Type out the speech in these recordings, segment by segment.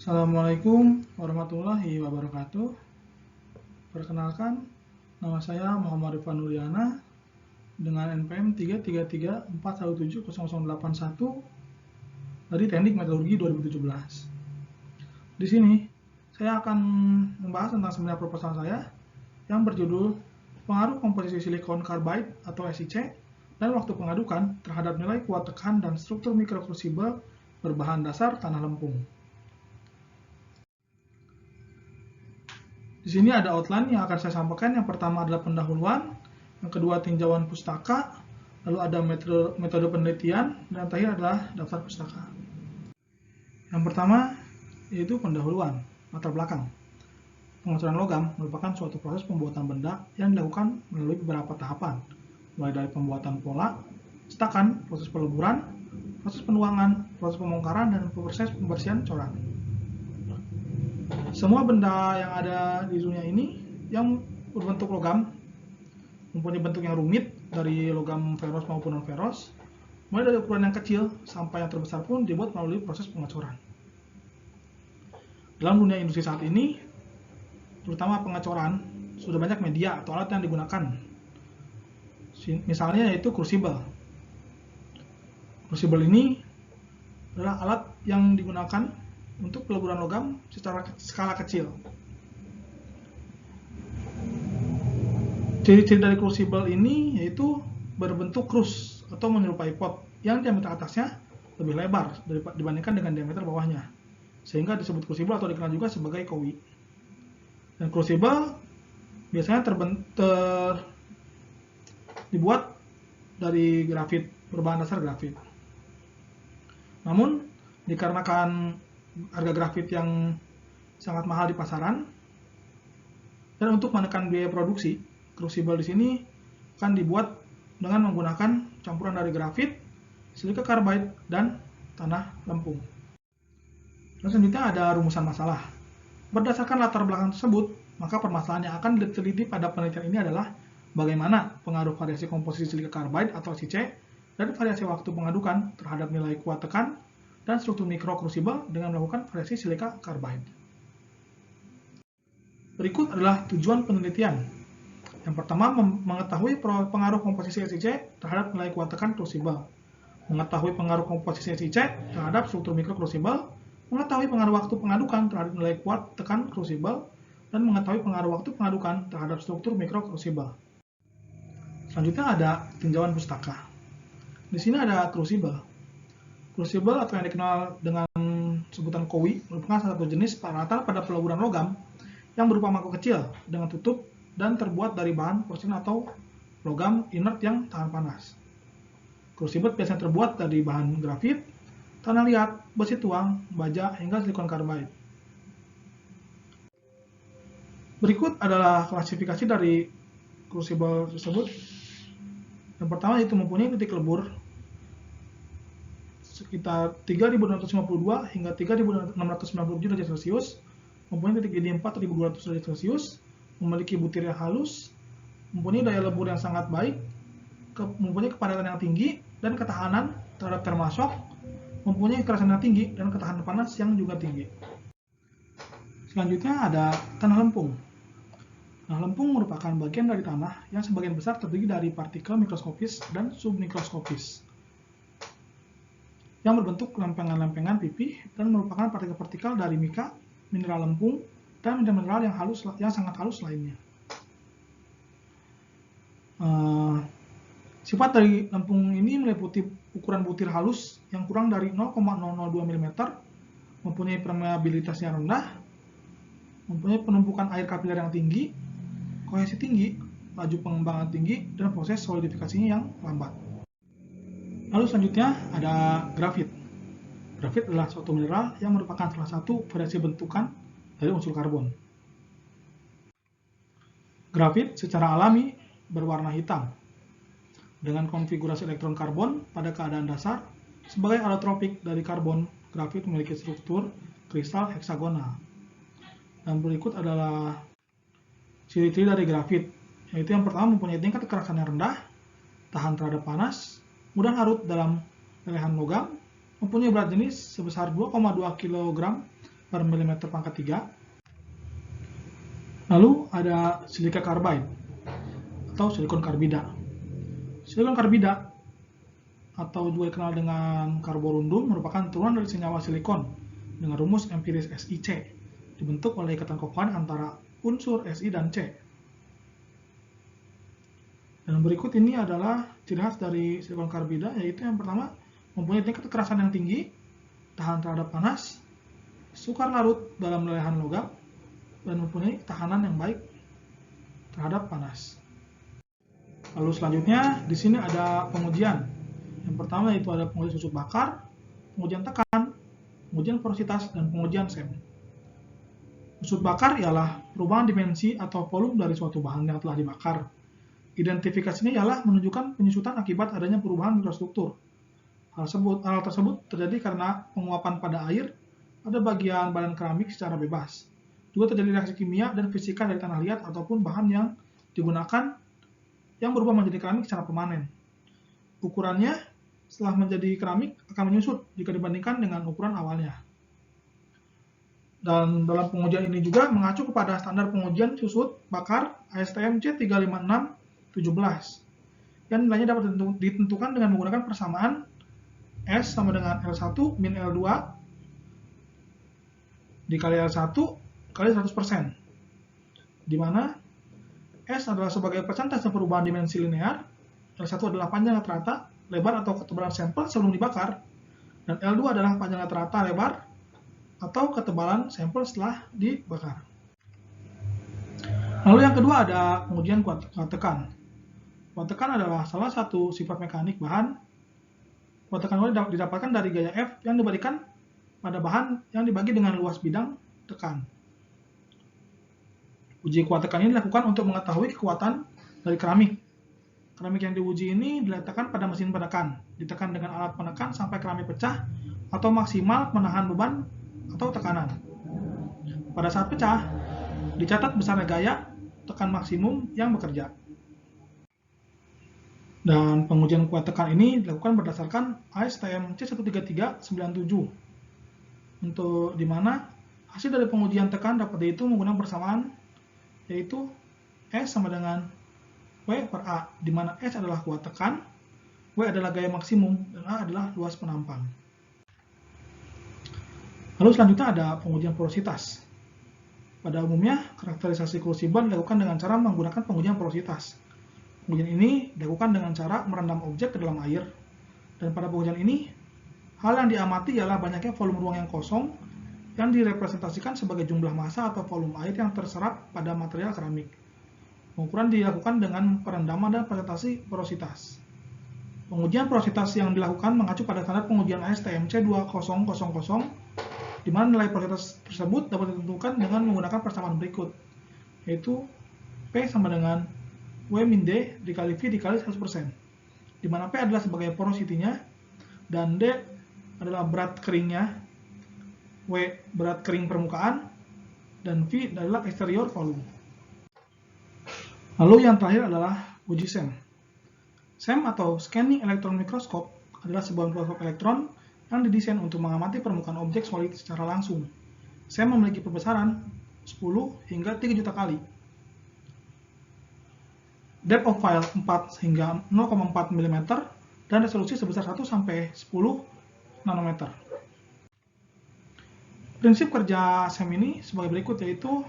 Assalamualaikum warahmatullahi wabarakatuh. Perkenalkan, nama saya Muhammad Rifan Nuryana dengan NPM 333417081 dari Teknik Metalurgi 2017. Di sini, saya akan membahas tentang seminar proposal saya yang berjudul Pengaruh Komposisi Silikon Carbide atau SiC dan waktu pengadukan terhadap nilai kuat tekan dan struktur mikrokrusible berbahan dasar tanah lempung. Di sini ada outline yang akan saya sampaikan. Yang pertama adalah pendahuluan, yang kedua tinjauan pustaka, lalu ada metode penelitian, dan terakhir adalah daftar pustaka. Yang pertama yaitu pendahuluan, latar belakang. Pengacuran logam merupakan suatu proses pembuatan benda yang dilakukan melalui beberapa tahapan, mulai dari pembuatan pola, cetakan, proses peleburan, proses penuangan, proses pembongkaran, dan proses pembersihan coran. Semua benda yang ada di dunia ini yang berbentuk logam mempunyai bentuk yang rumit, dari logam ferros maupun non ferros, mulai dari ukuran yang kecil sampai yang terbesar pun dibuat melalui proses pengacoran. Dalam dunia industri saat ini, terutama pengacoran, sudah banyak media atau alat yang digunakan. Misalnya yaitu crucible. Crucible ini adalah alat yang digunakan untuk peleburan logam secara skala kecil. Ciri-ciri dari crucible ini yaitu berbentuk krus atau menyerupai pot yang diameter atasnya lebih lebar dibandingkan dengan diameter bawahnya, sehingga disebut crucible atau dikenal juga sebagai kowi. Dan crucible biasanya dibuat dari grafit, berbahan dasar grafit. Namun dikarenakan harga grafit yang sangat mahal di pasaran, dan untuk menekan biaya produksi, crucible di sini akan dibuat dengan menggunakan campuran dari grafit, silika carbide, dan tanah lempung. Dan selanjutnya ada rumusan masalah. Berdasarkan latar belakang tersebut, maka permasalahan yang akan diteliti pada penelitian ini adalah bagaimana pengaruh variasi komposisi silika carbide atau SiC dan variasi waktu pengadukan terhadap nilai kuat tekan dan struktur mikrokrusible dengan melakukan variasi silika carbide. Berikut adalah tujuan penelitian. Yang pertama, mengetahui pengaruh komposisi SiC terhadap nilai kuat tekan crucible, mengetahui pengaruh komposisi SiC terhadap struktur mikrokrusible, mengetahui pengaruh waktu pengadukan terhadap nilai kuat tekan crucible, dan mengetahui pengaruh waktu pengadukan terhadap struktur mikrokrusible. Selanjutnya ada tinjauan pustaka. Di sini ada crucible. Crucible atau yang dikenal dengan sebutan kowi merupakan salah satu jenis peralatan pada peleburan logam yang berupa mangkok kecil dengan tutup dan terbuat dari bahan porselen atau logam inert yang tahan panas. Crucible biasanya terbuat dari bahan grafit, tanah liat, besi tuang, baja, hingga silikon carbide. Berikut adalah klasifikasi dari crucible tersebut. Yang pertama itu mempunyai titik lebur sekitar 3.252 hingga 3.697 derajat Celcius, mempunyai titik didih 4.200 derajat Celcius, memiliki butir yang halus, mempunyai daya lebur yang sangat baik, mempunyai kepadatan yang tinggi dan ketahanan terhadap thermal-shock, mempunyai kekerasan yang tinggi dan ketahanan panas yang juga tinggi. Selanjutnya ada tanah lempung. Tanah lempung merupakan bagian dari tanah yang sebagian besar terdiri dari partikel mikroskopis dan submikroskopis yang berbentuk lempengan-lempengan pipih dan merupakan partikel-partikel dari mika, mineral lempung, dan mineral yang sangat halus lainnya. Sifat dari lempung ini meliputi ukuran butir halus yang kurang dari 0,002 mm, mempunyai permeabilitas yang rendah, mempunyai penumpukan air kapiler yang tinggi, kohesi tinggi, laju pengembangan tinggi, dan proses solidifikasinya yang lambat. Lalu selanjutnya ada grafit. Grafit adalah suatu mineral yang merupakan salah satu variasi bentukan dari unsur karbon. Grafit secara alami berwarna hitam dengan konfigurasi elektron karbon pada keadaan dasar. Sebagai alotropik dari karbon, grafit memiliki struktur kristal heksagonal. Dan berikut adalah ciri-ciri dari grafit, yaitu yang pertama mempunyai tingkat kekerasan yang rendah, tahan terhadap panas, mudah larut dalam lelehan logam, mempunyai berat jenis sebesar 2,2 kg per milimeter pangkat 3. Lalu ada silika carbide atau silikon karbida. Silikon karbida atau juga dikenal dengan karborundum merupakan turunan dari senyawa silikon dengan rumus empiris SiC, dibentuk oleh ikatan kovalent antara unsur Si dan C. Dan berikut ini adalah ciri khas dari silikon karbida, yaitu yang pertama mempunyai tingkat kekerasan yang tinggi, tahan terhadap panas, sukar larut dalam lelehan logam, dan mempunyai tahanan yang baik terhadap panas. Lalu selanjutnya di sini ada pengujian. Yang pertama yaitu ada pengujian susut bakar, pengujian tekan, pengujian porositas, dan pengujian SEM. Susut bakar ialah perubahan dimensi atau volume dari suatu bahan yang telah dibakar. Identifikasinya ialah menunjukkan penyusutan akibat adanya perubahan mikrostruktur. Hal tersebut terjadi karena penguapan pada air pada bagian badan keramik secara bebas. Juga terjadi reaksi kimia dan fisika dari tanah liat ataupun bahan yang digunakan yang berubah menjadi keramik secara permanen. Ukurannya setelah menjadi keramik akan menyusut jika dibandingkan dengan ukuran awalnya. Dan dalam pengujian ini juga mengacu kepada standar pengujian susut bakar ASTM C356-17 yang nilainya dapat ditentukan dengan menggunakan persamaan S sama dengan L1 min L2 dikali L1 kali 100%, di mana S adalah sebagai persentase perubahan dimensi linear, L1 adalah panjang rata-rata, lebar atau ketebalan sampel sebelum dibakar, dan L2 adalah panjang rata-rata, lebar atau ketebalan sampel setelah dibakar. Lalu yang kedua ada pengujian kuat tekan. Kuat tekan adalah salah satu sifat mekanik bahan. Kuat tekan didapatkan dari gaya F yang diberikan pada bahan yang dibagi dengan luas bidang tekan. Uji kuat tekan ini dilakukan untuk mengetahui kekuatan dari keramik. Keramik yang diuji ini diletakkan pada mesin penekan, ditekan dengan alat penekan sampai keramik pecah atau maksimal menahan beban atau tekanan. Pada saat pecah, dicatat besarnya gaya tekan maksimum yang bekerja. Dan pengujian kuat tekan ini dilakukan berdasarkan ASTM C13397, untuk di mana hasil dari pengujian tekan dapat dihitung menggunakan persamaan, yaitu S sama dengan W per A, di mana S adalah kuat tekan, W adalah gaya maksimum, dan A adalah luas penampang. Lalu selanjutnya ada pengujian porositas. Pada umumnya, karakterisasi crucible dilakukan dengan cara menggunakan pengujian porositas. Pengujian ini dilakukan dengan cara merendam objek ke dalam air. Dan pada pengujian ini, hal yang diamati ialah banyaknya volume ruang yang kosong yang direpresentasikan sebagai jumlah massa atau volume air yang terserap pada material keramik. Pengukuran dilakukan dengan perendaman dan presentasi porositas. Pengujian porositas yang dilakukan mengacu pada standar pengujian ASTM C2000, di mana nilai porositas tersebut dapat ditentukan dengan menggunakan persamaan berikut, yaitu P sama dengan W min D dikali V dikali 100%, di mana P adalah sebagai porosity-nya, dan D adalah berat keringnya, W berat kering permukaan, dan V adalah exterior volume. Lalu yang terakhir adalah uji SEM. SEM atau Scanning Electron Microscope adalah sebuah mikroskop elektron yang didesain untuk mengamati permukaan objek solid secara langsung. SEM memiliki perbesaran 10 hingga 3 juta kali. Depth of field 4 hingga 0,4 mm dan resolusi sebesar 1 sampai 10 nanometer. Prinsip kerja SEM ini sebagai berikut, yaitu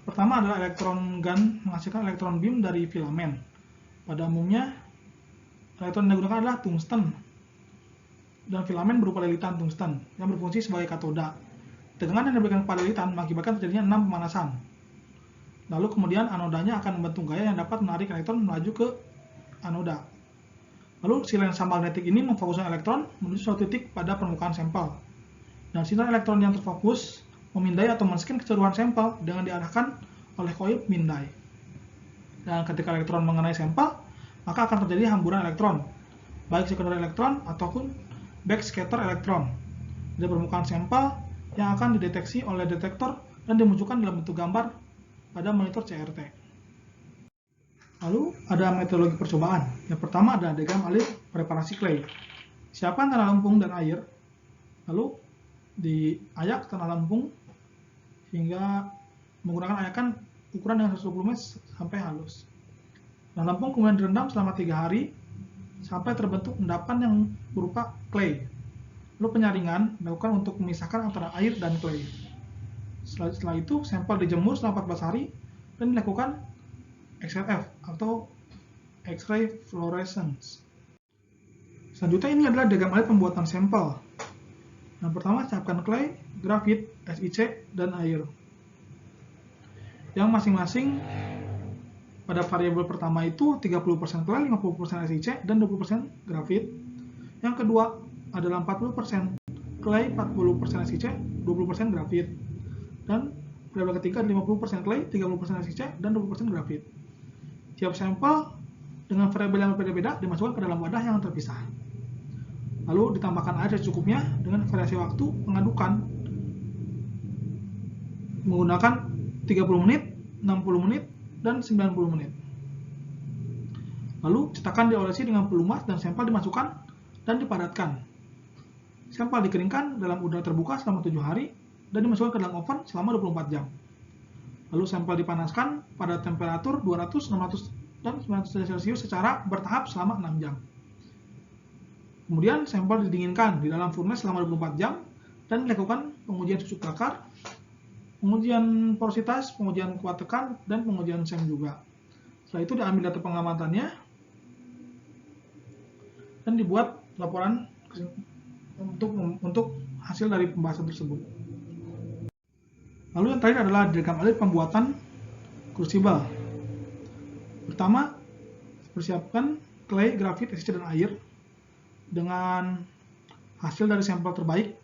pertama adalah elektron gun menghasilkan elektron beam dari filamen. Pada umumnya, elektron yang digunakan adalah tungsten, dan filamen berupa lilitan tungsten yang berfungsi sebagai katoda. Tegangan yang diberikan pada lilitan mengakibatkan terjadinya 6 pemanasan. Lalu kemudian anodanya akan membentuk gaya yang dapat menarik elektron melaju ke anoda. Lalu si lensa magnetik ini memfokuskan elektron menuju suatu titik pada permukaan sampel. Dan sinar elektron yang terfokus memindai atau men-scan keseluruhan sampel dengan diarahkan oleh koil pemindai. Dan ketika elektron mengenai sampel, maka akan terjadi hamburan elektron, baik sekundar elektron ataupun backscatter elektron dari permukaan sampel yang akan dideteksi oleh detektor dan dimunculkan dalam bentuk gambar pada monitor CRT. Lalu ada metodologi percobaan. Yang pertama ada diagram alir preparasi clay. Siapkan tanah lempung dan air. Lalu diayak tanah lempung hingga menggunakan ayakan ukuran yang 120 mm sampai halus. Tanah lempung kemudian direndam selama 3 hari sampai terbentuk endapan yang berupa clay. Lalu penyaringan dilakukan untuk memisahkan antara air dan clay. Setelah itu sampel dijemur selama 14 hari dan dilakukan XRF atau X-ray fluorescence. Selanjutnya ini adalah diagram alit pembuatan sampel. Yang pertama siapkan clay, grafit, SiC, dan air. Yang masing-masing pada variabel pertama itu 30% clay, 50% SiC, dan 20% grafit. Yang kedua adalah 40% clay, 40% SiC, 20% grafit. Dan variabel ketiga 50% clay, 30% SiC, dan 20% grafit. Tiap sampel dengan variabel yang berbeda-beda dimasukkan ke dalam wadah yang terpisah. Lalu ditambahkan air secukupnya dengan variasi waktu pengadukan menggunakan 30 menit, 60 menit, dan 90 menit. Lalu cetakan diolesi dengan pelumas dan sampel dimasukkan dan dipadatkan. Sampel dikeringkan dalam udara terbuka selama 7 hari dan dimasukkan ke dalam oven selama 24 jam. Lalu sampel dipanaskan pada temperatur 200, 600, dan 900 derajat Celcius secara bertahap selama 6 jam. Kemudian sampel didinginkan di dalam furnace selama 24 jam dan dilakukan pengujian susu bakar, pengujian porositas, pengujian kuat tekan, dan pengujian SEM juga. Setelah itu diambil data pengamatannya dan dibuat laporan untuk hasil dari pembahasan tersebut. Lalu yang terakhir adalah diagram alit pembuatan crucible. Pertama, persiapkan clay, grafit, SiC, dan air dengan hasil dari sampel terbaik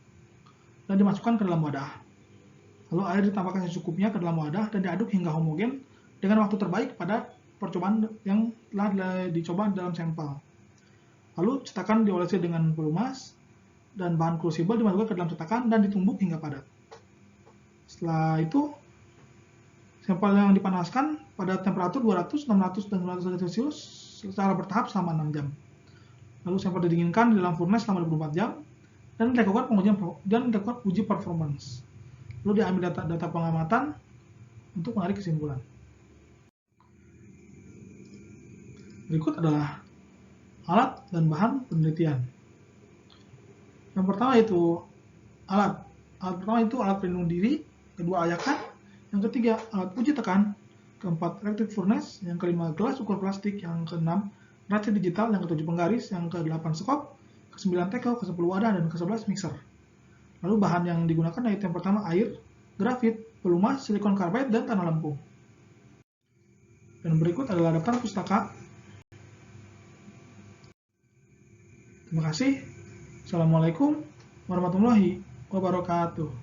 dan dimasukkan ke dalam wadah. Lalu air ditambahkan secukupnya ke dalam wadah dan diaduk hingga homogen dengan waktu terbaik pada percobaan yang telah dicoba dalam sampel. Lalu cetakan diolesi dengan pelumas dan bahan crucible dimasukkan ke dalam cetakan dan ditumbuk hingga padat. Setelah itu sampel yang dipanaskan pada temperatur 200, 600, dan 900 derajat Celcius secara bertahap selama 6 jam. Lalu sampel didinginkan di dalam furnace selama 24 jam dan dilakukan uji performance. Lalu diambil data pengamatan untuk menarik kesimpulan. Berikut adalah alat dan bahan penelitian. Yang pertama itu alat. Alat pertama itu alat pelindung diri, kedua ayakan, yang ketiga alat uji tekan, keempat electric furnace, yang kelima gelas ukur plastik, yang keenam racet digital, yang ketujuh penggaris, yang ke-8 skop, ke-9 tekel, ke-10 wadah, dan ke-11 mixer. Lalu bahan yang digunakan yaitu yang pertama air, grafit, pelumas, silikon karbid, dan tanah lempung. Dan berikut adalah daftar pustaka. Terima kasih. Assalamualaikum warahmatullahi wabarakatuh.